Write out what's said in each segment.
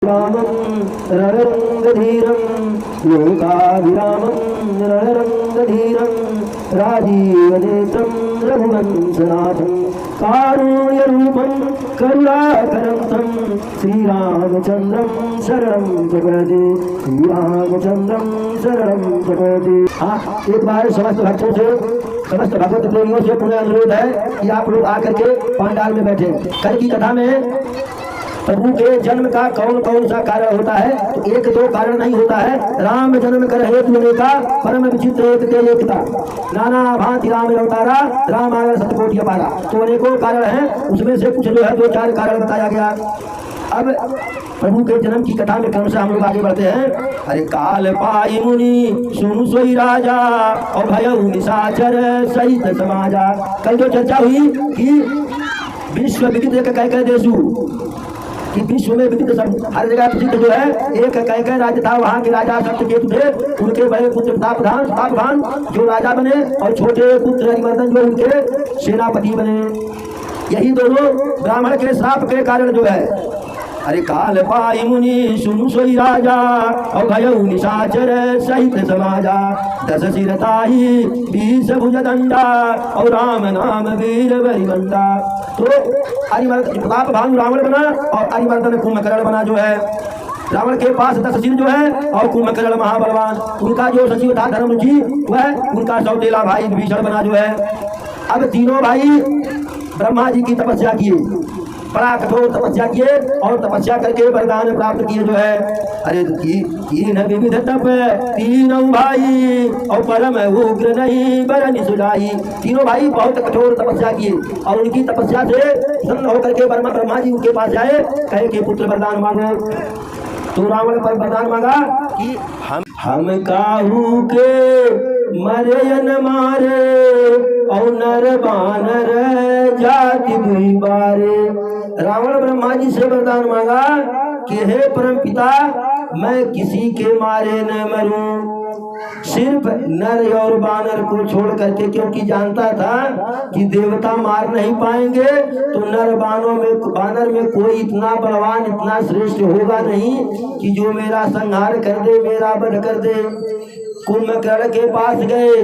रामं रणरङ्गधीरं लोकाभिरामं रणरङ्गधीरं राजीवनेत्रं रघुवंशनाथं कारुण्यरूपं करुणाकरं तं श्रीरामचन्द्रं शरणं प्रपद्ये श्रीरामचन्द्रं शरणं प्रपद्ये। हाँ, एक बार समस्त भक्तों से समस्त भगवत प्रेमियों से पुनः अनुरोध है कि आप लोग आकर के पंडाल में बैठे। कल की कथा में प्रभु के जन्म का कौन कौन सा कारण होता है, तो एक दो कारण नहीं होता है। राम जन्म कर हेतु अनेका परम विचित्र एक ते एकता नाना भांति राम अवतारा राम आगर सतकोटि अपारा। तो अनेकों कारण हैं, उसमें से कुछ जो है दो चार कारण बताया गया। अब प्रभु के जन्म की कथा में कौन सा हम लोग आगे बढ़ते हैं। अरे काल पाई मुनि सुनु सोई राजा और भयउ निशाचर सहित समाजा। कल जो चर्चा हुई कि विश्व विदित कह देशु कि विश्व में विदित सब हर जगह प्रसिद्ध जो है एक कह राज्य था। वहाँ के राजा सत्यकेतु थे, उनके बड़े पुत्र तापधान जो राजा बने और छोटे पुत्र हरिवर्धन जो उनके सेनापति बने। यही दोनों ब्राह्मण के श्राप के कारण जो है। अरे काल पाई मुनि सुनु सोई राजा और भयउ निशाचर सहित समाजा। 10 सिर ताहि 20 भुज दंडा और राम नाम वीर बलिवंता। तो प्रताप भानु रावण बना और अरिमर्दन कुंभकर्ण बना जो है। रावण के पास 10 सिर जो है और कुंभकर्ण महाबलवान। उनका जो सचिव था धर्मरुचि वह उनका सौतेला भाई विभीषण बना जो है। अब तीनों भाई ब्रह्मा जी की तपस्या किए, बड़ा कठोर तपस्या किए और तपस्या करके वरदान प्राप्त किए जो है। अरे तीन विविध तप तीनों भाई और परम उग्र नहीं बरनि सुझाई। तीनों भाई बहुत कठोर तपस्या किए और उनकी तपस्या से प्रसन्न होकर के ब्रह्मा जी उनके पास जाए, कहे कि पुत्र वरदान मांगो। तो रावण पर वरदान मांगा कि हम काहू के मरे न मारे और नर बानर जाति दुई बारे। रावण ब्रह्मा जी से वरदान मांगा कि हे परम पिता, मैं किसी के मारे न मरूं, सिर्फ नर और बानर को छोड़ करके, क्योंकि जानता था कि देवता मार नहीं पाएंगे तो बानर में कोई इतना बलवान इतना श्रेष्ठ होगा नहीं कि जो मेरा संहार कर दे, मेरा वध कर दे। कुंभकर्ण के पास गए,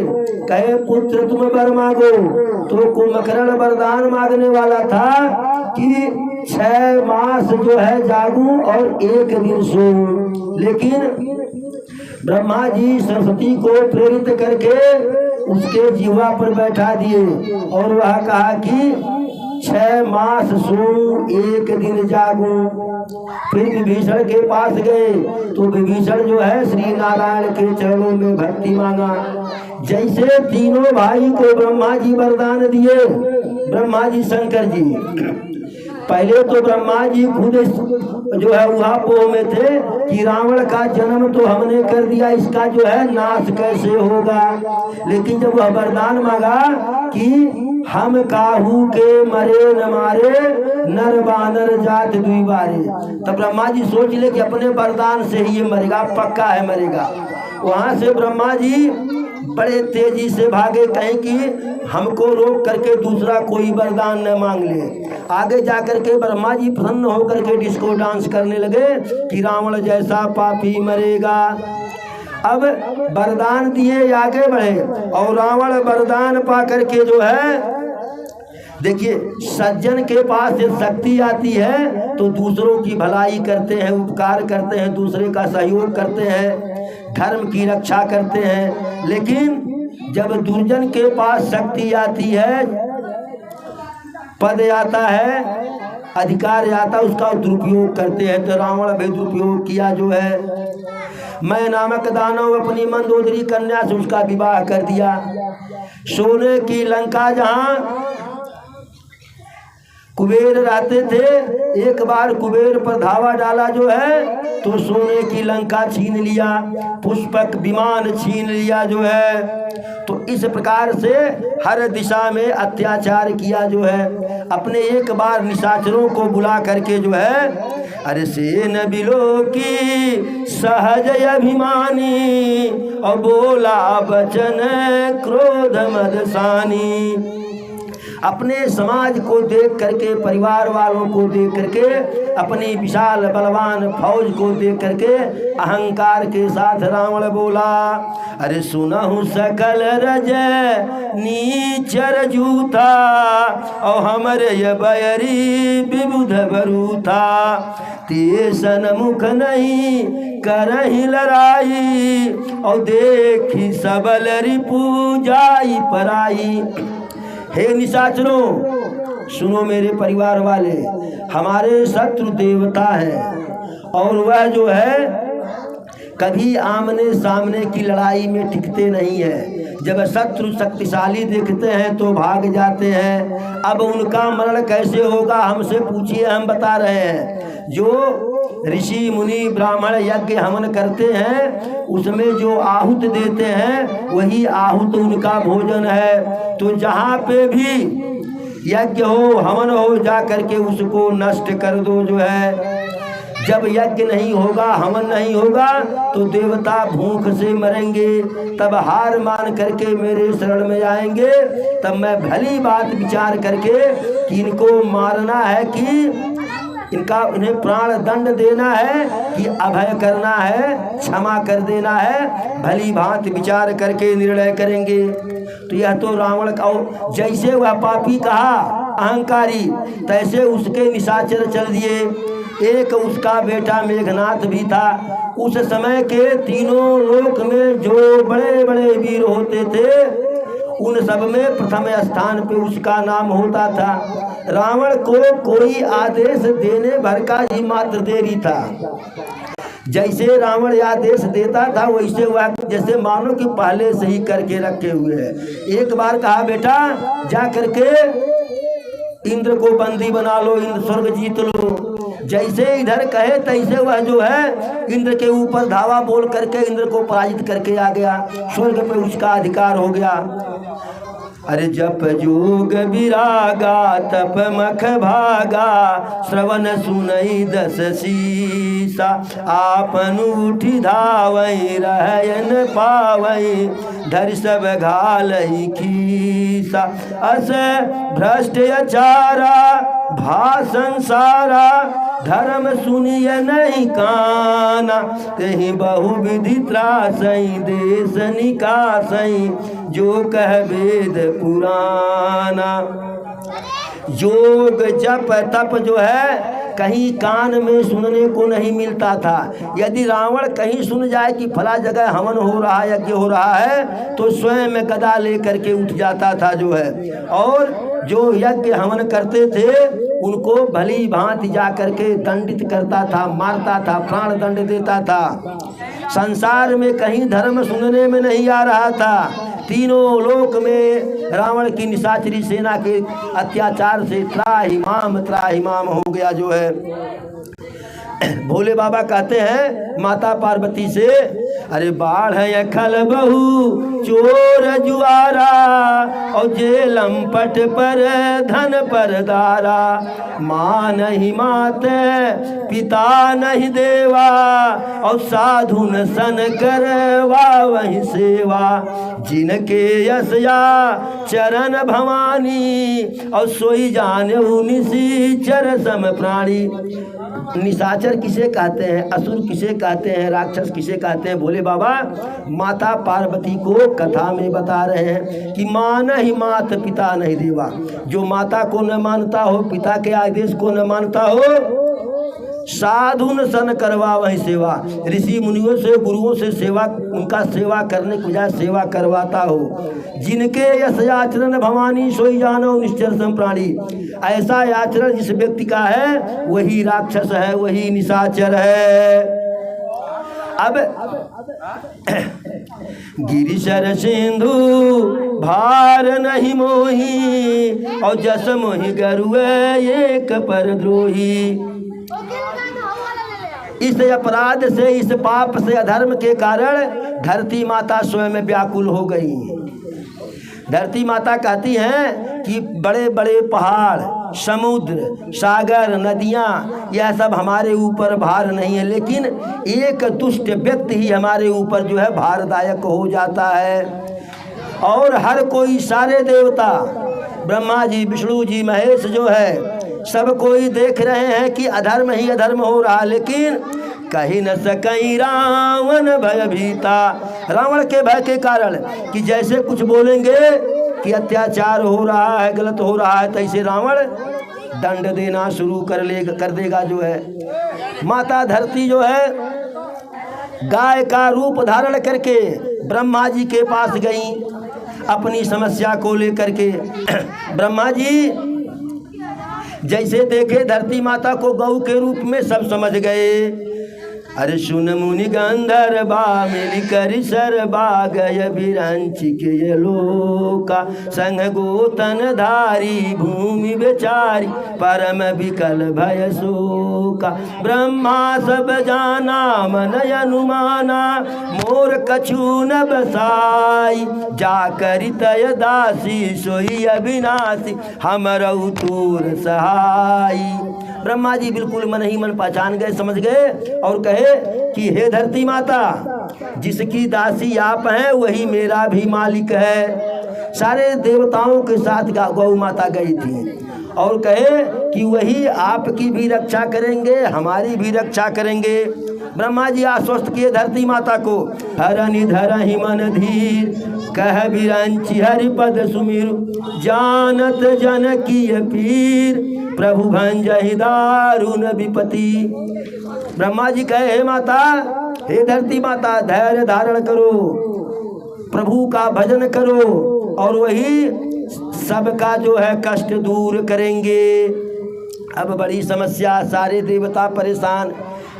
कहे पुत्र तुम वर मांगो। तो कुंभकर्ण वरदान मांगने वाला था कि 6 मास जो है जागूं और 1 दिन सोऊं। लेकिन ब्रह्मा जी सरस्वती को प्रेरित करके उसके जीवा पर बैठा दिए और वह कहा कि 6 मास सोऊं 1 दिन जागूं। फिर विभीषण के पास गए तो विभीषण जो है श्री नारायण के चरणों में भक्ति मांगा। जैसे तीनों भाई को ब्रह्मा जी वरदान दिए, ब्रह्मा जी शंकर जी पहले तो ब्रह्मा जी खुद जो है उहापोह में थे कि रावण का जन्म तो हमने कर दिया, इसका जो है नाश कैसे होगा। लेकिन जब वह वरदान मांगा कि हम काहू के मरे न मारे नर बानर जात दुई बारे, तब ब्रह्मा जी सोच ले कि अपने वरदान से ही ये मरेगा, पक्का है मरेगा। वहां से ब्रह्मा जी बड़े तेजी से भागे, कहें कि हमको रोक करके दूसरा कोई वरदान न मांग ले। आगे जाकर के ब्रह्मा जी प्रसन्न होकर के डिस्को डांस करने लगे कि रावण जैसा पापी मरेगा। अब वरदान दिए आगे बढ़े और रावण वरदान पा करके जो है, देखिए सज्जन के पास से शक्ति आती है तो दूसरों की भलाई करते हैं, उपकार करते हैं, दूसरे का सहयोग करते हैं, धर्म की रक्षा करते हैं। लेकिन जब दुर्जन के पास शक्ति आती है, पद आता है, अधिकार आता, उसका दुरुपयोग करते हैं। तो रावण भी दुरुपयोग किया जो है। मैं नामक दानव अपनी मंदोदरी कन्या से उसका विवाह कर दिया। सोने की लंका जहाँ कुबेर रहते थे, एक बार कुबेर पर धावा डाला जो है तो सोने की लंका छीन लिया, पुष्पक विमान छीन लिया जो है। तो इस प्रकार से हर दिशा में अत्याचार किया जो है। अपने एक बार निशाचरों को बुला करके जो है, अरे सेन बिलो की सहज अभिमानी और बोला बचन क्रोध मदसानी। अपने समाज को देख करके, परिवार वालों को देख करके, अपनी विशाल बलवान फौज को देख करके अहंकार के साथ रावण बोला, अरे सुनहु सकल रज नीचर जूथा और हमरे ये बैरी विबुध बरूथा, ते सनमुख नहीं करही लड़ाई और देखी सबल रिपु जाई पराई। हे निशाचरों, सुनो मेरे परिवार वाले, हमारे शत्रु देवता है और वह जो है कभी आमने सामने की लड़ाई में टिकते नहीं है। जब शत्रु शक्तिशाली देखते हैं तो भाग जाते हैं। अब उनका मरण कैसे होगा हमसे पूछिए, हम बता रहे हैं। जो ऋषि मुनि ब्राह्मण यज्ञ हवन करते हैं उसमें जो आहूत देते हैं वही आहूत उनका भोजन है। तो जहाँ पे भी यज्ञ हो हवन हो जा करके उसको नष्ट कर दो जो है। जब यज्ञ नहीं होगा, हवन नहीं होगा तो देवता भूख से मरेंगे। तब हार मान करके मेरे शरण में आएंगे। तब मैं भली बात विचार करके कि इनको मारना है कि इन्हें प्राण दंड देना है कि अभय करना है, क्षमा कर देना है, भली भांति विचार करके निर्णय करेंगे। तो यह तो रावण का, जैसे वह पापी कहा अहंकारी, तैसे उसके निशाचर चल दिए। एक उसका बेटा मेघनाथ भी था। उस समय के तीनों लोक में जो बड़े बड़े वीर होते थे उन सब में प्रथम स्थान पे उसका नाम होता था। रावण को कोई आदेश देने भर का ही मात्र देरी था। जैसे रावण आदेश देता था वैसे वह जैसे मानो कि पहले से ही करके रखे हुए है। एक बार कहा बेटा जा करके इंद्र को बंदी बना लो, इंद्र स्वर्ग जीत लो। जैसे इधर कहे तैसे वह जो है इंद्र के ऊपर धावा बोल करके इंद्र को पराजित करके आ गया। स्वर्ग पे उसका अधिकार हो गया। अरे जप जोग विरागा तप मख भागा, श्रवण सुनई दस सीसा, आपन उठी धावई रहन पावई, धर सब घालई खीसा, अस भ्रष्ट अचारा भा संसारा, धर्म सुनिय नहीं काना, कहीं बहुविधि त्रासई देश निकासई, जो कह वेद पुराना। योग जप तप जो है कहीं कान में सुनने को नहीं मिलता था। यदि रावण कहीं सुन जाए कि फला जगह हवन हो रहा है, यज्ञ हो रहा है, तो स्वयं में गदा लेकर के उठ जाता था जो है। और जो यज्ञ हवन करते थे उनको भली भांति जा करके दंडित करता था, मारता था, प्राण दंड देता था। संसार में कहीं धर्म सुनने में नहीं आ रहा था। तीनों लोक में रावण की निशाचरी सेना के अत्याचार से त्राहिमाम हो गया जो है। भोले बाबा कहते हैं माता पार्वती से, अरे बाढ़ अखल बहू चोर जुआरा, और जेलम पट पर धन पर दारा, माँ नहीं मात पिता नहीं देवा, और साधुन सन करवा वही सेवा, जिनके यशया चरण भवानी, और सोई जाने निशाचर सम प्राणी। निशाचर किसे कहते हैं, असुर किसे कहते हैं, राक्षस किसे कहते हैं? भोले बाबा माता पार्वती को कथा में बता रहे हैं कि माँ नहीं मात पिता नहीं देवा। जो माता को न मानता हो, पिता के आदेश को न मानता हो, साधुन सन करवा वही सेवा, ऋषि मुनियों से गुरुओं से सेवा, उनका सेवा करने की बजाय सेवा करवाता हो। जिनके यश आचरण भवानी सोई जानो निश्चर सम प्राणी। ऐसा आचरण जिस व्यक्ति का है वही राक्षस है, वही निशाचर है। अब गिरिशर सिंधु भार नहीं मोही, और जस मोहि गरुए एक पर द्रोही। इस अपराध से, इस पाप से, अधर्म के कारण धरती माता स्वयं व्याकुल हो गई। धरती माता कहती हैं कि बड़े बड़े पहाड़, समुद्र, सागर, नदियाँ, यह सब हमारे ऊपर भार नहीं है, लेकिन एक दुष्ट व्यक्ति ही हमारे ऊपर जो है भारदायक हो जाता है। और हर कोई, सारे देवता ब्रह्मा जी, विष्णु जी, महेश जो है सब कोई देख रहे हैं कि अधर्म ही अधर्म हो रहा, लेकिन कहीं न सकई रावण भयभीता। रावण के भय के कारण कि जैसे कुछ बोलेंगे कि अत्याचार हो रहा है, गलत हो रहा है, तैसे रावण दंड देना शुरू कर देगा जो है। माता धरती जो है गाय का रूप धारण करके ब्रह्मा जी के पास गई अपनी समस्या को लेकर के। ब्रह्मा जी जैसे देखे धरती माता को गौ के रूप में, सब समझ गए। अरे सुन मुनि गंधर्वा मिली करि सरबा गय बिरंची के लोका संग गोतन धारी भूमि बेचारी परम विकल भय शोका। ब्रह्मा सब जाना मन अनुमाना मोर कछु न बसाई जा करि तय दासी सोई अविनाशी हमरऊ तूर सहाई। ब्रह्मा जी बिल्कुल मन ही मन पहचान गए, समझ गए और कहे कि हे धरती माता, जिसकी दासी आप हैं वही मेरा भी मालिक है। सारे देवताओं के साथ गौ माता गई थी और कहे कि वही आपकी भी रक्षा करेंगे, हमारी भी रक्षा करेंगे। ब्रह्मा जी आश्वस्त किए धरती माता को। हरनि धरहि मन धीर कह बिरंची हरिपद सुमिर जानत जन की पीर प्रभु भंजहि दारुण विपति। ब्रह्मा जी कहे हे माता, हे धरती माता, धैर्य धारण करो, प्रभु का भजन करो और वही सबका जो है कष्ट दूर करेंगे। अब बड़ी समस्या, सारे देवता परेशान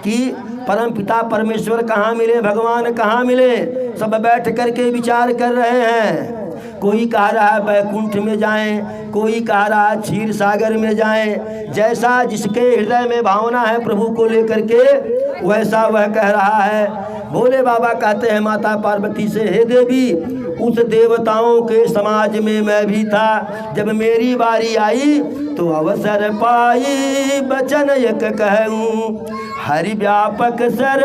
कि परम पिता परमेश्वर कहाँ मिले, भगवान कहाँ मिले। सब बैठ करके विचार कर रहे हैं। कोई कह रहा है बैकुंठ में जाएं, कोई कह रहा है क्षीर सागर में जाएं। जैसा जिसके हृदय में भावना है प्रभु को लेकर के वैसा वह कह रहा है। भोले बाबा कहते हैं माता पार्वती से, हे देवी, उस देवताओं के समाज में मैं भी था। जब मेरी बारी आई तो अवसर पाई बचन एक कहूँ हरि व्यापक सर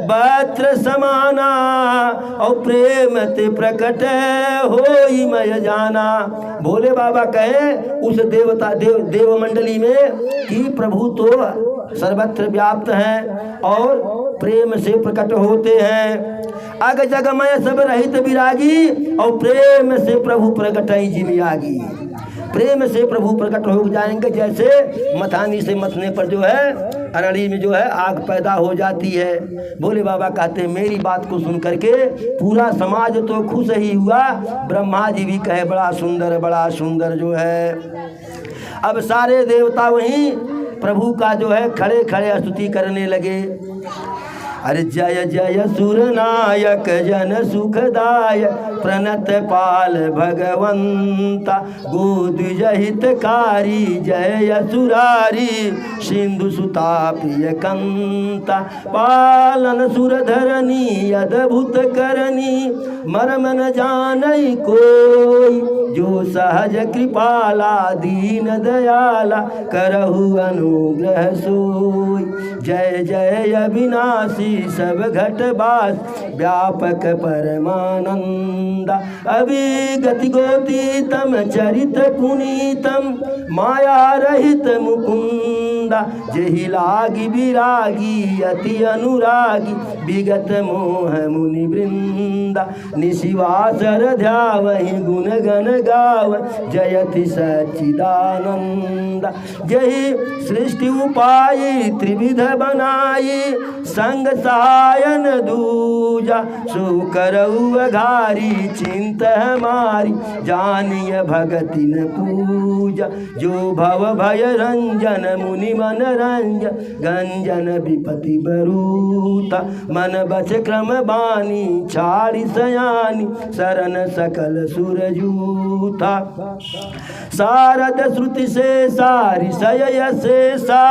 बत्र समाना और प्रेम ते प्रकट होई मैं जाना। भोले बाबा कहे उस देव मंडली में कि प्रभु तो सर्वत्र व्याप्त हैं और प्रेम से प्रकट होते हैं। अग जगमय सब रहित विरागी और प्रेम से प्रभु प्रकट जिमियागी। प्रेम से प्रभु प्रकट हो जाएंगे। जैसे मथानी से मथने पर जो है अरड़ी में जो है आग पैदा हो जाती है। भोले बाबा कहते हैं मेरी बात को सुन करके पूरा समाज तो खुश ही हुआ। ब्रह्मा जी भी कहे बड़ा सुंदर जो है। अब सारे देवता वहीं प्रभु का जो है खड़े खड़े स्तुति करने लगे। अरे जय जय सुरनायक जन सुखदायक प्रणत पाल भगवंता गोद्विज हितकारी जय असुरारी सिंधु सुता प्रिय कंता पालन सुरधरनी अद्भुत करनी मर्म न जानई कोई जो सहज कृपाला दीन दयाला करहु अनुग्रह सोई। जय जय अविनाशी सब घटबास व्यापक परमानंदा अभिगति गोतीतम चरित पुनीतम माया रहित मुकुंदा जेहि लागी विरागी अति अनुरागी विगत मोह मुनि वृंदा निशिवासर ध्यावहि गुण गण गाव जयति सच्चिदानंदा। जहि सृष्टि उपायि त्रिविध बनाई संग सहायन दूजा सो करऊ अघारी चिंत हमारी जानिय भगति न पूजा। जो भव भय रंजन मुनि मन रंजन गंजन विपति बरूता मन बच क्रम बानी छाड़ी सयानी शरण सकल सुरजूता। सारद श्रुति से सारी सय शेषा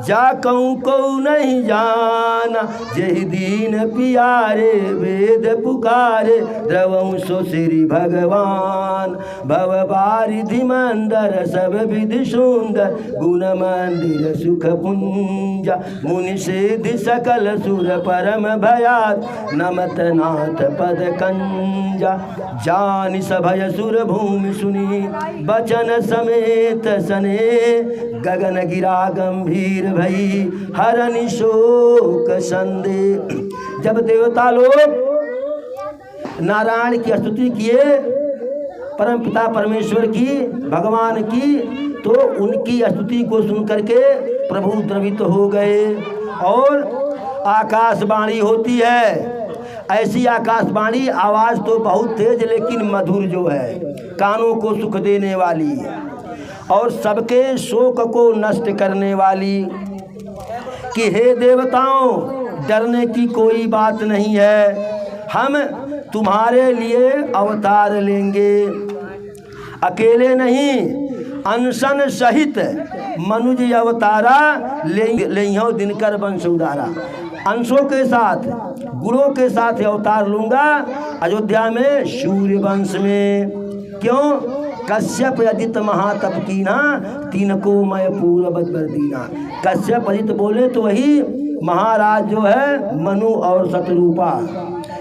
जा कहूँ को नहीं जाना जय दीन पियारे वेद पुकारे द्रवं सो श्री भगवान भव बारिधि मंदर सब विधि सुंदर गुण मंदिर सुख पुंजा मुनि सिद्धि सकल सुर परम भयात नमत नाथ पद कंजा। जानि सभय सुर भूमि सुनी बचन गगन समेत सने, गगन गिरा गंभीर भई हरनि शोक संदे। जब देवता लोग नारायण की स्तुति किए, परम पिता परमेश्वर की, भगवान की, तो उनकी स्तुति को सुन करके प्रभु द्रवित हो गए। और आकाशवाणी होती है, ऐसी आकाशवाणी, आवाज़ तो बहुत तेज लेकिन मधुर जो है, कानों को सुख देने वाली और सबके शोक को नष्ट करने वाली, कि हे देवताओं, डरने की कोई बात नहीं है, हम तुम्हारे लिए अवतार लेंगे, अकेले नहीं, अनशन सहित मनुज अवतारा लेंगे दिनकर वंश उदारा। अंशों के साथ, गुणों के साथ अवतार लूंगा अयोध्या में, सूर्य वंश में। क्यों? कश्यप अदित महातप कीना, तीन को मैं पूर्ववत वर दीना। कश्यप अदित बोले तो वही महाराज जो है मनु और शतरूपा,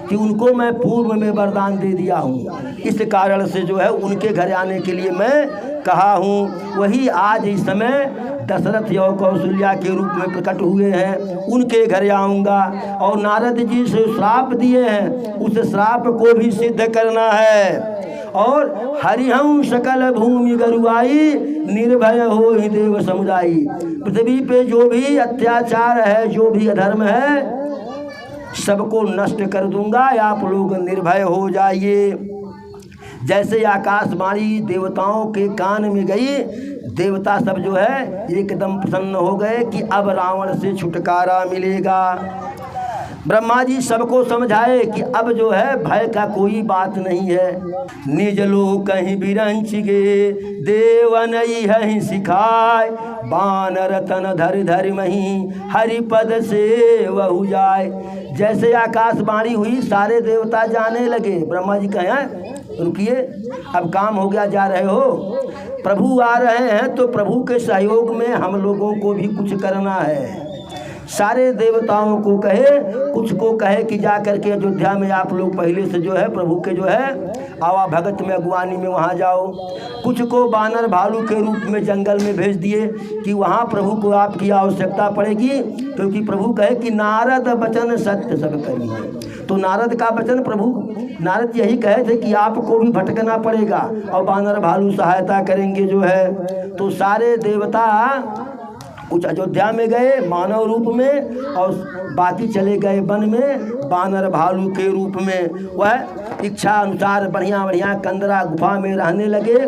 कि उनको मैं पूर्व में वरदान दे दिया हूँ, इस कारण से जो है उनके घर आने के लिए मैं कहा हूँ। वही आज इस समय दशरथ और कौशल्या के रूप में प्रकट हुए हैं, उनके घर आऊँगा। और नारद जी से श्राप दिए हैं, उस श्राप को भी सिद्ध करना है। और हरिहं सकल भूमि गरुआई, निर्भय हो ही देव समुदायी। पृथ्वी पे जो भी अत्याचार है, जो भी अधर्म है, सबको नष्ट कर दूंगा, आप लोग निर्भय हो जाइए। जैसे आकाशवाणी देवताओं के कान में गई, देवता सब जो है एकदम प्रसन्न हो गए कि अब रावण से छुटकारा मिलेगा। ब्रह्मा जी सबको समझाए कि अब जो है भय का कोई बात नहीं है। निज लोक कहीं बिरंच गे, देवन है सिखाए, बानर तन धर धर मही, हरिपद से वहु जाए। जैसे आकाशवाणी हुई, सारे देवता जाने लगे। ब्रह्मा जी कहें रुकिए, अब काम हो गया, जा रहे हो, प्रभु आ रहे हैं, तो प्रभु के सहयोग में हम लोगों को भी कुछ करना है। सारे देवताओं को कहे, कुछ को कहे कि जा करके अयोध्या में आप लोग पहले से जो है प्रभु के जो है आवा भगत में, अगुवानी में वहाँ जाओ। कुछ को बानर भालू के रूप में जंगल में भेज दिए कि वहाँ प्रभु को आपकी आवश्यकता पड़ेगी, क्योंकि प्रभु कहे कि नारद वचन सत्य सब करिए। तो नारद का वचन प्रभु, नारद यही कहे थे कि आपको भी भटकना पड़ेगा और बानर भालू सहायता करेंगे जो है। तो सारे देवता कुछ अयोध्या में गए मानव रूप में, और बाकी चले गए वन में बानर भालू के रूप में। वह इच्छा अनुसार बढ़िया बढ़िया कंदरा गुफा में रहने लगे।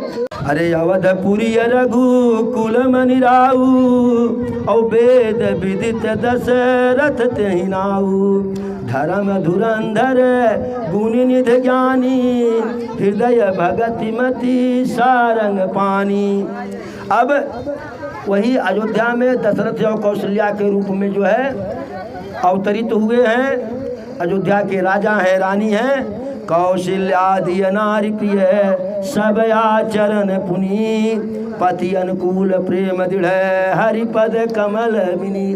अरे अवधपुरी रघुकुल मनि राऊ, और वेद विदित दशरथ तेहि नाऊ, धर्म धुरंधर गुण निधि ज्ञानी, हृदय भगति मति सारंग पानी। अब वही अयोध्या में दशरथ और कौशल्या के रूप में जो है अवतरित हुए हैं। अयोध्या के राजा हैं, रानी हैं। कौशल्यादि नारी प्रिय, सब आचरण पुनी, पति अनुकूल प्रेम दृढ़, हरिपद कमल बिनी।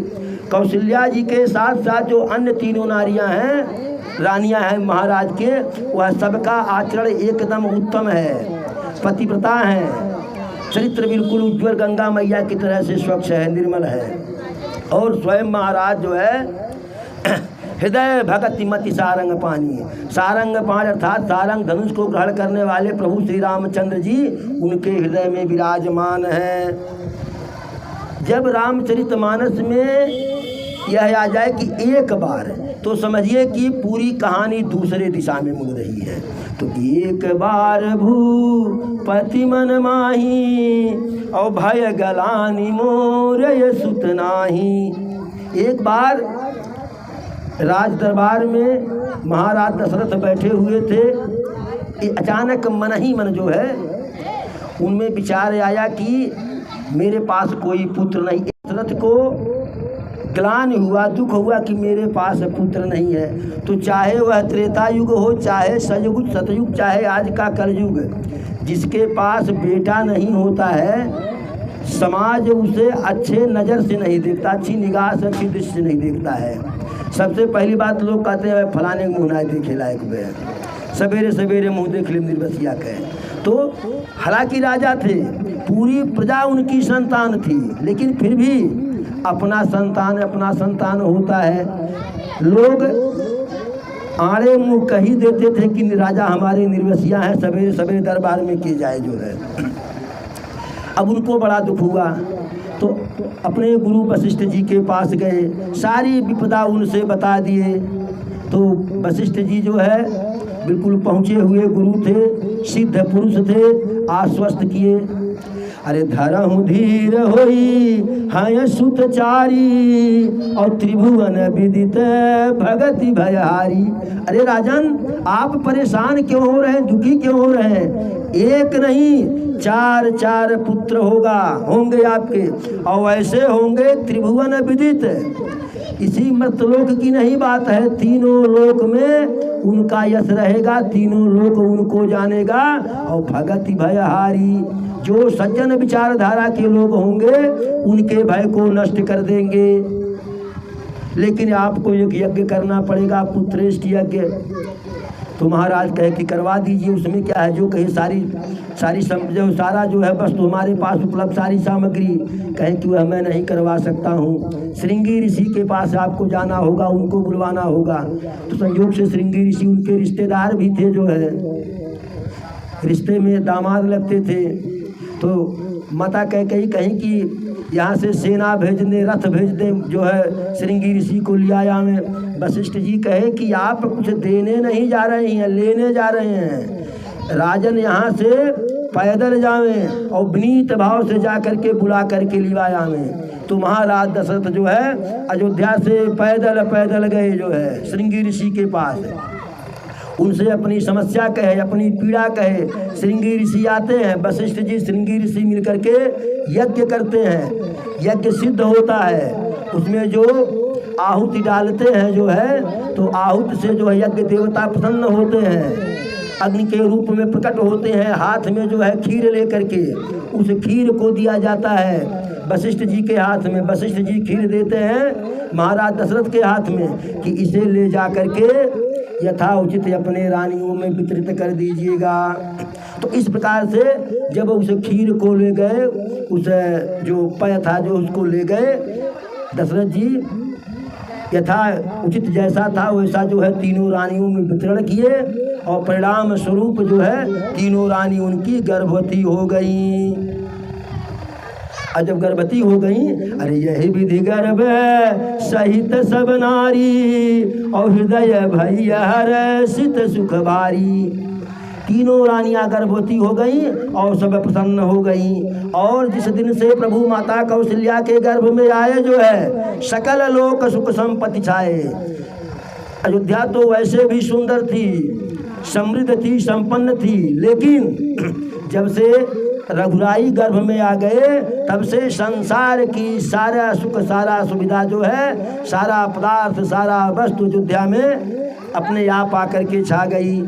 कौशल्या जी के साथ साथ जो अन्य तीनों नारियां हैं, रानियां हैं महाराज के, वह सबका आचरण एकदम उत्तम है, पतिव्रता हैं। चरित्र बिल्कुल उज्ज्वल गंगा मैया की तरह से स्वच्छ है, निर्मल है। और स्वयं महाराज जो है हृदय भगति मति सारंग पानी, सारंग पान अर्थात सारंग धनुष को ग्रहण करने वाले प्रभु श्री रामचंद्र जी उनके हृदय में विराजमान हैं। जब रामचरितमानस में यह आ जाए कि एक बार, तो समझिए कि पूरी कहानी दूसरे दिशा में मुड़ रही है। तो एक बार भूपति मन माही, और भय गलानी मोर ये सुत नाही। एक बार राज दरबार में महाराज दशरथ बैठे हुए थे। अचानक मन ही मन जो है उनमें विचार आया कि मेरे पास कोई पुत्र नहीं। दशरथ को ग्लानि हुआ, दुख हुआ कि मेरे पास पुत्र नहीं है। तो चाहे वह त्रेता युग हो, चाहे सयुग सतयुग, चाहे आज का कलयुग, जिसके पास बेटा नहीं होता है, समाज उसे अच्छे नज़र से नहीं देखता, अच्छी निगाह से, अच्छी दृष्टि से नहीं देखता है। सबसे पहली बात लोग कहते हैं फलाने के मुँह ना देखे लायक बे, सवेरे सवेरे मुँह देख ले निर्बसिया कहे। तो हालांकि राजा थे, पूरी प्रजा उनकी संतान थी, लेकिन फिर भी अपना संतान होता है। लोग आड़े मुँह कही देते थे कि राजा हमारे निर्वसिया हैं, सवेरे सवेरे दरबार में किए जाए जो है। अब उनको बड़ा दुख हुआ तो अपने गुरु वशिष्ठ जी के पास गए, सारी विपदा उनसे बता दिए। तो वशिष्ठ जी जो है बिल्कुल पहुँचे हुए गुरु थे, सिद्ध पुरुष थे, आश्वस्त किए। अरे धरहु धीर होई हाय सुतचारी और त्रिभुवन विदित भगति भयहारी। अरे राजन, आप परेशान क्यों हो रहे हैं, दुखी क्यों हो रहे हैं? एक नहीं 4 पुत्र होंगे आपके, और ऐसे होंगे त्रिभुवन विदित। इसी मर्तलोक की नहीं बात है, तीनों लोक में उनका यश रहेगा, तीनों लोक उनको जानेगा। और भगति भयहारी, जो सज्जन विचारधारा के लोग होंगे उनके भय को नष्ट कर देंगे। लेकिन आपको एक यज्ञ करना पड़ेगा, पुत्रेष्ठ यज्ञ। तो महाराज कहे कि करवा दीजिए, उसमें क्या है, जो कहे सारा जो है वस्तु हमारे पास उपलब्ध, सारी सामग्री। कहें कि वह मैं नहीं करवा सकता हूँ, श्रृंगी ऋषि के पास आपको जाना होगा, उनको बुलवाना होगा। तो संयोग से श्रृंगी ऋषि उनके रिश्तेदार भी थे, जो है रिश्ते में दामाद लगते थे। तो माता कहीं कि यहाँ से सेना भेज दे, रथ भेज दे, जो है श्रृंगी ऋषि को लिया आया में। वशिष्ठ जी कहे कि आप कुछ देने नहीं जा रहे हैं, लेने जा रहे हैं। राजन यहाँ से पैदल जावें और विनीत भाव से जा करके बुला करके लिवाया में। तो महाराज दशरथ जो है अयोध्या से पैदल गए जो है श्रृंगी ऋषि के पास, उनसे अपनी समस्या कहे, अपनी पीड़ा कहे। श्रृंगी ऋषि आते हैं, वशिष्ठ जी श्रृंगी ऋषि मिल करके यज्ञ करते हैं। यज्ञ सिद्ध होता है, उसमें जो आहुति डालते हैं जो है, तो आहुति से जो है यज्ञ देवता प्रसन्न होते हैं, अग्नि के रूप में प्रकट होते हैं। हाथ में जो है खीर लेकर के उस खीर को दिया जाता है वशिष्ठ जी के हाथ में। वशिष्ठ जी खीर देते हैं महाराज दशरथ के हाथ में कि इसे ले जा करके यथा उचित अपने रानियों में वितरित कर दीजिएगा। तो इस प्रकार से जब उस खीर को ले गए, उस जो पय था जो उसको ले गए दशरथ जी, यथा उचित जैसा था वैसा जो है तीनों रानियों में वितरण किए, और परिणाम स्वरूप जो है तीनों रानी उनकी गर्भवती हो गई। और जब गर्भवती हो गई, अरे यही विधि गर्भ सहित सब नारी, और हृदय भैया हर्षित सुख भारी। तीनों रानियां गर्भवती हो गई और सब प्रसन्न हो गई। और जिस दिन से प्रभु माता कौशल्या के गर्भ में आए जो है सकल लोक सुख संपत्ति छाए। अयोध्या तो वैसे भी सुंदर थी, समृद्ध थी, संपन्न थी, लेकिन जब से रघुराई गर्भ में आ गए तब से संसार की सारा सुख, सारा सुविधा जो है, सारा पदार्थ, सारा वस्तु अयोध्या में अपने आप आकर के छा गई।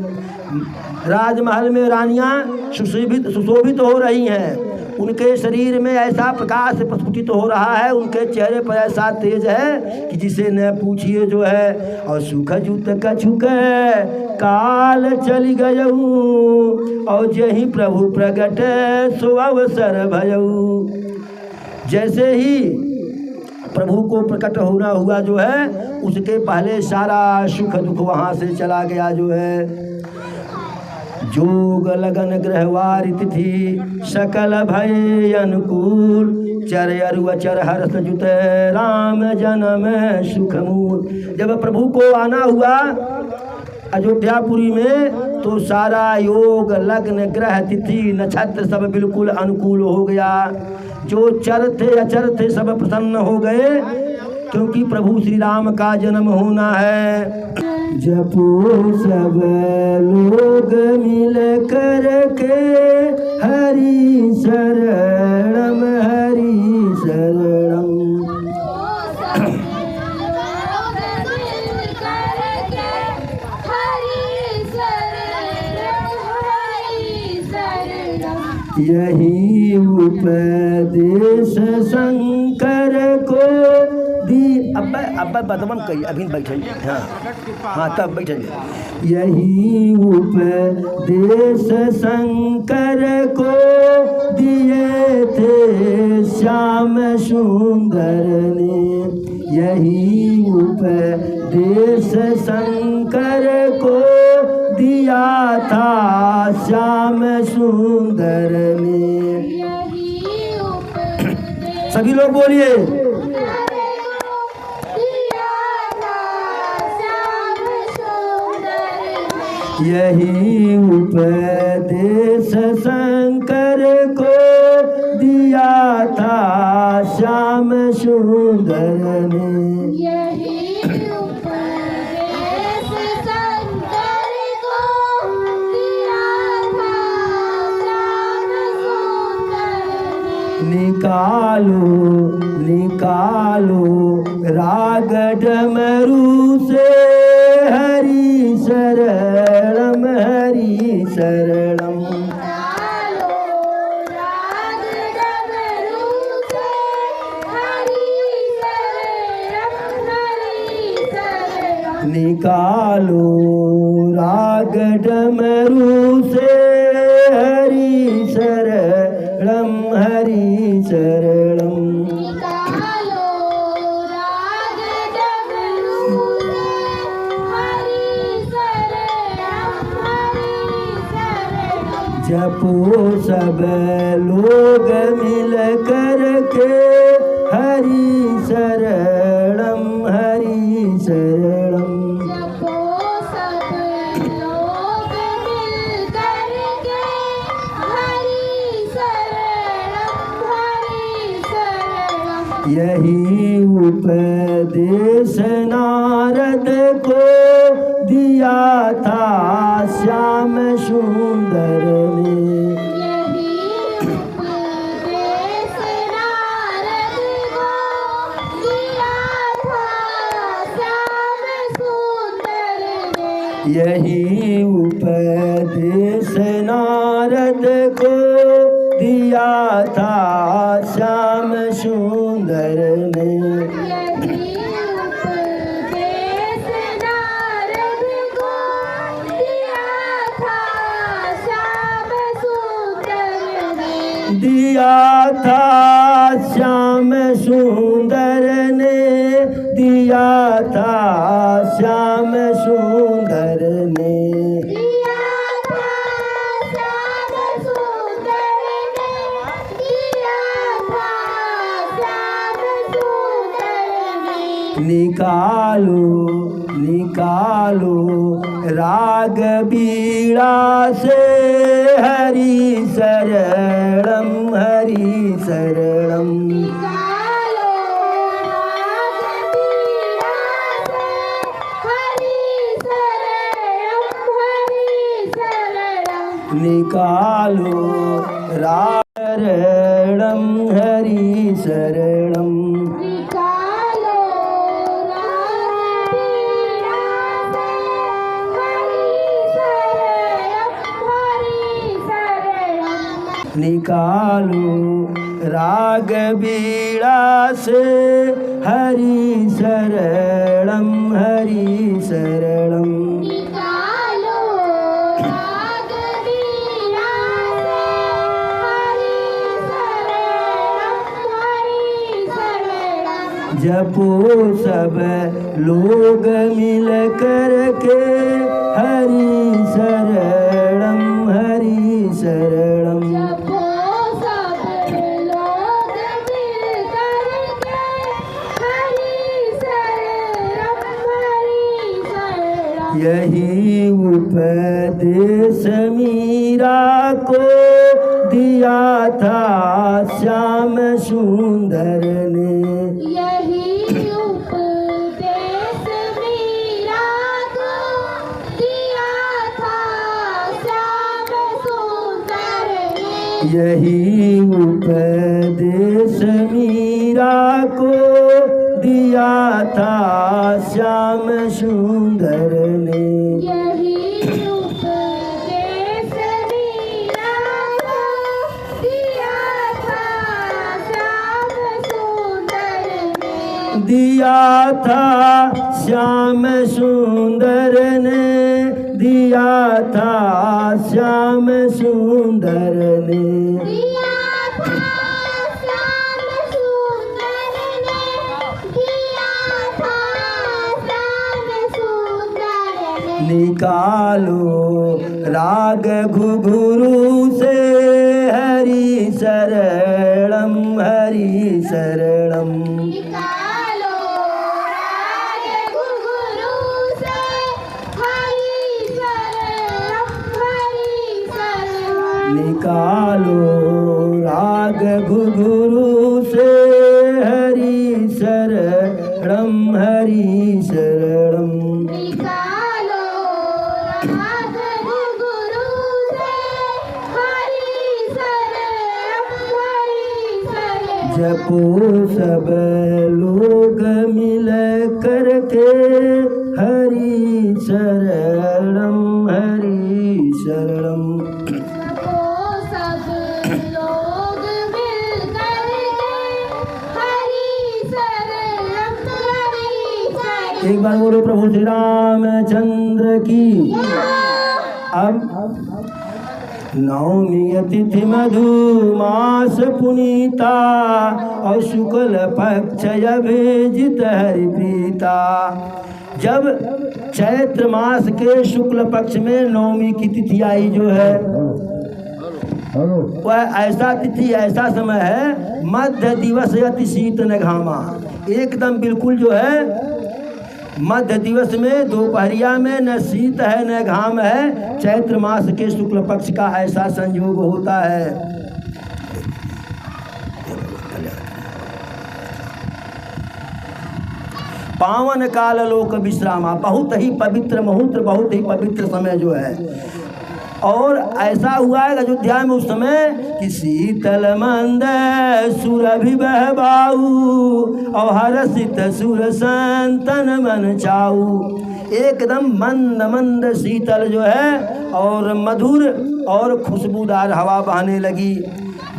राजमहल में रानियां सुशोभित हो रही हैं, उनके शरीर में ऐसा प्रकाश प्रस्फुटित हो रहा है, उनके चेहरे पर ऐसा तेज है कि जिसे न पूछिए जो है। और सुख जुत कछुक काल चली गयऊ, और जही प्रभु प्रगट सो अवसर भयऊ। जैसे ही प्रभु को प्रकट होना हुआ जो है, उसके पहले सारा सुख दुख वहाँ से चला गया जो है। जोग लगन ग्रहवार तिथि सकल भय अनुकूल, चर अरु अचर हर्ष जुत राम जन्म सुख मूल। जब प्रभु को आना हुआ अयोध्यापुरी में तो सारा योग लग्न ग्रह तिथि नक्षत्र सब बिल्कुल अनुकूल हो गया। जो चर थे अचर थे सब प्रसन्न हो गए, क्योंकि प्रभु श्री राम का जन्म होना है। जपो सब लोग मिल कर के हरि शरणम हरि शरणम। यही उपदेश शंकर को दी। अब पर बदमन कही अभी बैठे। हाँ हाँ तब बैठे। यही उपदेश शंकर को दिए थे श्याम सुंदर ने। यही उपदेश शंकर को दिया था श्याम सुंदर ने। सभी लोग बोलिए। यही उपदेश शंकर को दिया था श्याम सुंदर ने। यही उपदेश शंकर को दिया था श्याम सुंदर ने। निकालो निकालो राग डमरू से हरि शरणम हरि शरणम। निकालो राग डमरू से हरि शरणम हरि शरणम। निकालो राग डमरू से हरि शरणम हरि शरणम। जपो सब लोग मिल कर के हरि शरणम हरि शरणम। यही उपदेश नारद को दिया था श्याम सुंदर ने। यही उपदेश नारद को दिया था श्याम सुंदर ने। यही उपदेश नारद को दिया था श्याम सुंदर ने। यही उपदेश नारद को दिया था श्याम सुंदर ने। दिया था श्याम सुंदर ने। दिया था श्याम सुंदर ने। निकालो निकालो राग बीड़ा से हरि शरणम हरि शरणम। निकालो राग बीड़ा से हरि शरणम हरि शरणम। निकालो राग शरणम हरि शरणम। निकालो राग बीड़ा से हरि शरणम हरि शरणम। निकालो राग बीड़ा से हरि शरणम हरि शरणम। जपो सब लोग मिल कर के हरि शरणम हरि शरणम। यही उपदेश मीरा को दिया था श्याम सुंदर ने। यही उपदेश मीरा को दिया था श्याम सुंदर ने। यही उपदेश मीरा को दिया था श्याम सुंदर ने। यही उपदेश मीरा को दिया था श्याम सुंदर ने। दिया था श्याम सुंदर ने, दिया था श्याम सुंदर ने, दिया था श्याम सुंदर ने, दिया था श्याम सुंदर ने। निकालो राग घुघुरु से हरि शरणम, हरि शरणम। निकालो राग घुघुरु से हरि शरणम, हरि शरणम। निकालो राग घुघुरु से हरि शरणम, हरि शरणम। निकालो राग घुघुरु से हरि शरणम, हरि शरणम। जपो सब लोग मिल करके हरि शरणम, हरि शरणम। जपो सब लोग मिल करके हरि शरणम, हरि शरणम। एक बार बोलो प्रभु श्री रामचंद्र की। अब नवमी तिथि मधुमास पुनीता और शुक्ल पक्ष अभिजित हरिप्रीता। जब चैत्र मास के शुक्ल पक्ष में नवमी की तिथि आई जो है, वह ऐसा तिथि ऐसा समय है, मध्य दिवस अति शीत न घामा। एकदम बिल्कुल जो है मध्य दिवस में दोपहरिया में न शीत है न घाम है। चैत्र मास के शुक्ल पक्ष का ऐसा संयोग होता है। पावन काल लोक विश्रामा, बहुत ही पवित्र मुहूर्त, बहुत ही पवित्र समय जो है। और ऐसा हुआ है अयोध्या में उस समय कि शीतल मंद सुरभि बहबाऊ और हर्षित सुर संतन मन चाऊ। एकदम मंद मंद शीतल जो है और मधुर और खुशबूदार हवा बहने लगी।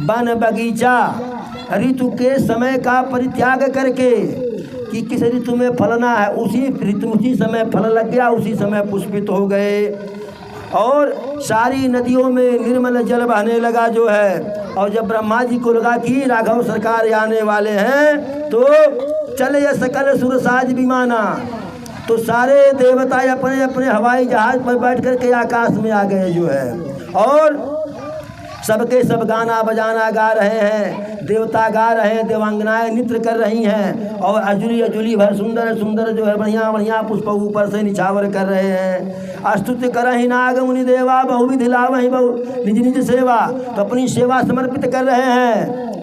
वन बगीचा ऋतु के समय का परित्याग करके कि किस ऋतु में फलना है उसी ऋतु उसी समय फल लग गया, उसी समय पुष्पित हो गए और सारी नदियों में निर्मल जल बहने लगा जो है। और जब ब्रह्मा जी को लगा कि राघव सरकार आने वाले हैं तो चले ये सकल सुरसाज विमाना, तो सारे देवता अपने अपने हवाई जहाज पर बैठ कर के आकाश में आ गए जो है। और सबके सब गाना बजाना गा रहे हैं, देवता गा रहे हैं, देवांगनाएं नृत्य कर रही हैं और अजुली अजुली भर सुंदर सुंदर जो है बढ़िया बढ़िया पुष्प ऊपर से निछावर कर रहे हैं। स्तुति करहि नाग मुनि देवा बहुविधि लावहि बहु निज निज सेवा, तो अपनी सेवा समर्पित कर रहे हैं।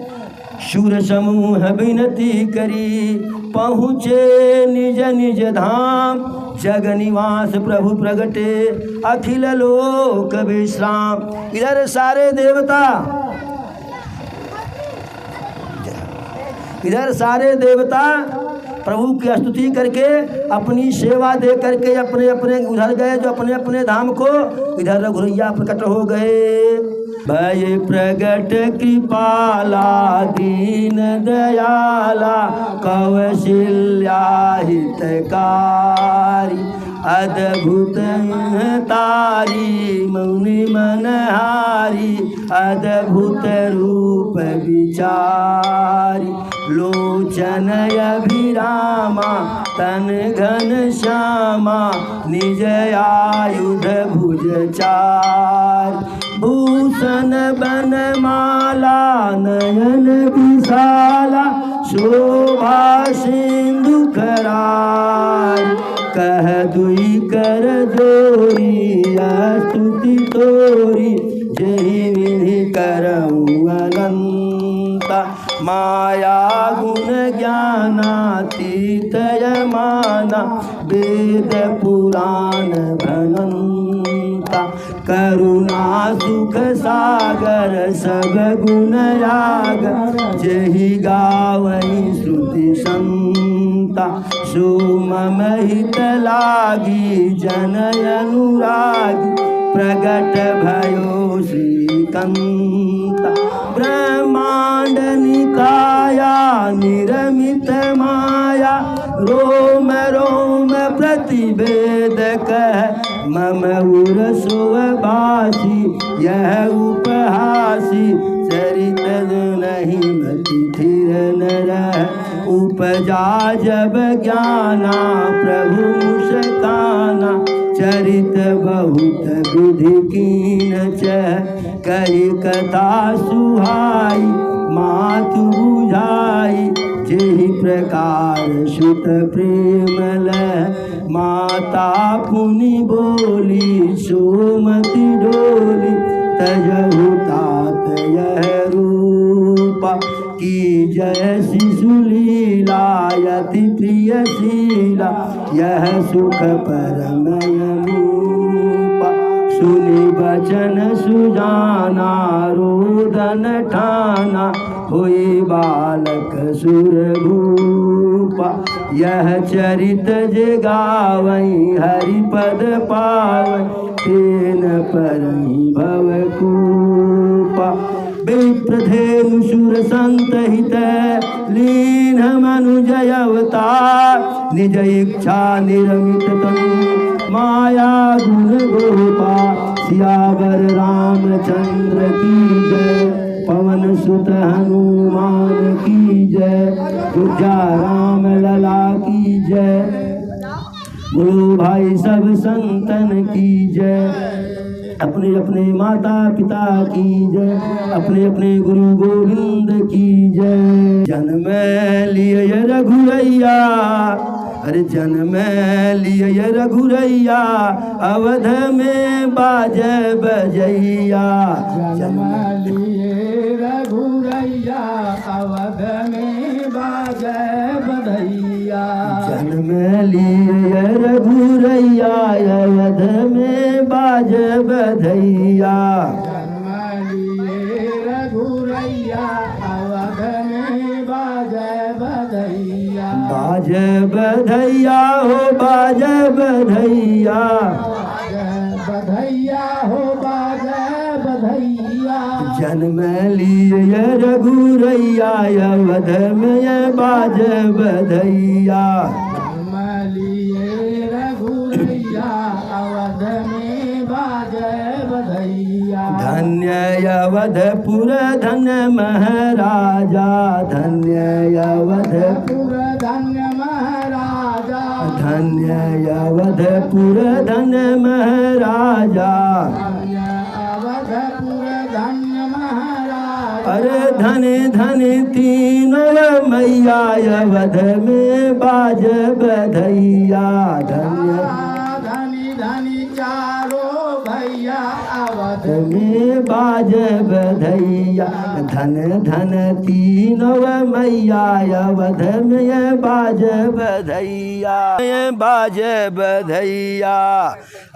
शूर समूह विनती करी पहुँचे निज निज धाम, जग निवास प्रभु प्रगटे अखिल लोक विश्राम। इधर सारे देवता प्रभु की स्तुति करके अपनी सेवा दे करके अपने अपने उधर गए जो अपने अपने धाम को। इधर रघुरैया प्रकट हो गए। भय प्रगट कृपाला दीन दयाला कौशल्या हितकारी, अद्भुत तारी मुनि मनहारी, अद्भुत रूप विचारी, लोचन अभिरामा तन घन श्यामा, निज आयुध भुज चार, भूषण बनमाला नयन विशाला, शोभा सिंधु करार, कह दुई कर जोरी स्तुति तोरी, जय विधि करऊँ अनंता, माया गुण ज्ञानातीत माना, वेद पुराण भनंता, करुणा सुख सागर सब गुण राग, जहि गावहि श्रुति संता, सोम हित लागी जनय अनुरागी, प्रगट भयो श्रीकंता, ब्रह्मांड काया निरमित माया रोम रोम प्रतिवेद कह मम उर सुभाषी यह उपहासी चरित नहीं मति धीर न रह उपजा जब ज्ञाना प्रभु मुस्काना चरित बहुत विधि कीन कही कथा सुहाई मातु बुझाई जेहि प्रकार सुत प्रेमल माता पुनि बोली सोमति डोली तजहु तात यह रूपा की जय शिशुलीला यति प्रिय शीला यह सुख परमयरूपा सुनि बचन सुजाना रोदन ठाना होई बालक सुरभूपा यह चरित जे गावई हरिपद पावई तेन परहि भवकूपा विप्रधेनु सुर संत हित लीन मनुजय अवतार निज इच्छा निरमित तनु माया गुण गोपा सियावर रामचंद्र की जय पवन सुत हनुमान की जय दुर्गा राम लला की जय बोलो भाई सब संतन की जय अपने अपने माता पिता की जय अपने अपने गुरु गोविंद की जय जन्म लिए रघुरैया अरे जन्म लिए रघुरैया अवध में बाजे बजैया जन्म लिए रघुरैया अवध में बाजे बधैया जन्म लिए रघुरैया अवध में बाजे बधैया जन्म लिए रघुरैया अवध में बाजे बधैया बाजे बधैया हो बाजे बधैया बधैया हो बाजे बधैया जन्म लिए रघुरैया अवध में बाजे बधैया जन्म लिए रघुरैया अवध में बाजे बधैया धन्य अवधपुर धन्य महाराजा धन्य अवधपुर धन्य महाराजा धन्य अवधपुर धन्य महाराजा अवधपुर धन्य महाराजा अरे धन धन तीनों मैया अवध में बाज बधैया धन्य धनी धनी चारो भैया अवध में बाज बधैया धन धन तीनों मैया अवध में बाज बधैया बाज बधैया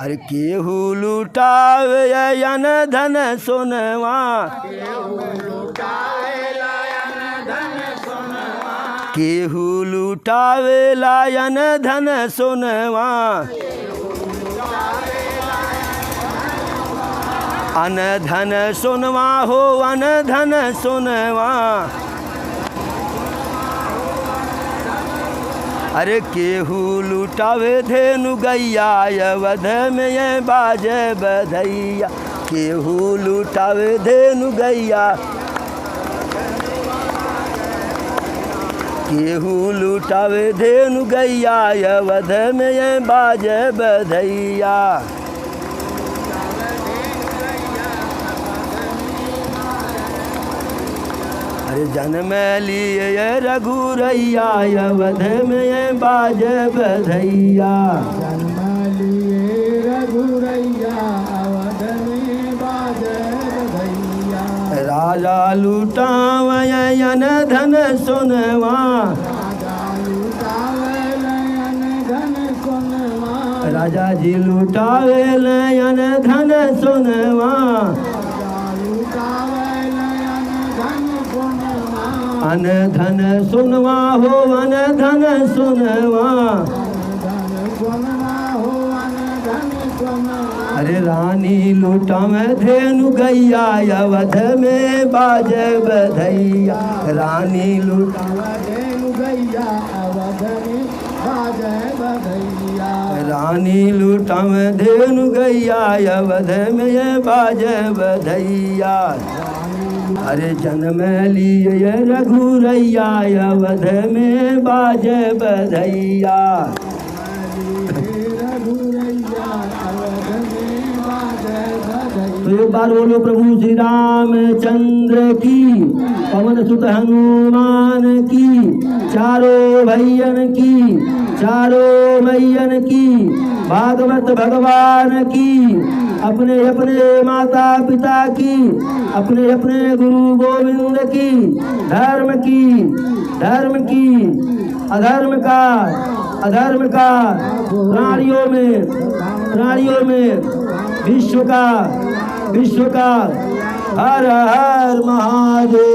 अरे केहू लुटावे यन धन सोनवा केहू लुटावे लायन धन सोनवा अन धन सोनवा हो अन धन सोनवा अरे केहू लुटावे धेनु गैया अवध में ये बाजे बधैया केहू लुटावे धेनु गैया केहू लुटावे धेनु गैया अवध में ये बाजे बधैया अरे जन्म लिए रघुरैया अवध में बाज बधैया जन्म लिए रघुरैया अवध में बाजे बधैया राजा लुटावयन धन सोनवा राजा लुटावे नयन धन सोनवा राजा जी लुटावे नयन धन सोनवा राजा लुटावे नयन धन सोनवा अन धन सोनवा हो अन धन सोनवा धन सोनवा हो अन धन सोनवा अरे रानी लूटा में धेनु गैया अवध में बाजे बधैया रानी लूटा धेनु गैया अवध में बाजे बधैया रानी लूटा में धेनु गैया अवध में बाजे बधैया अरे जन्म लिए रघुरैया अवध में बाजे बधैया रघुरैया अवध में बाजे बधैया। तो एक बार बोलो प्रभु श्री रामचंद्र की, पवन सुत हनुमान की, चारों भैयन की, चारों मैयन की, भागवत भगवान की, अपने अपने माता पिता की, अपने अपने गुरु गोविंद की, धर्म की, अधर्म का प्राणियों में विश्व का हर हर महादेव।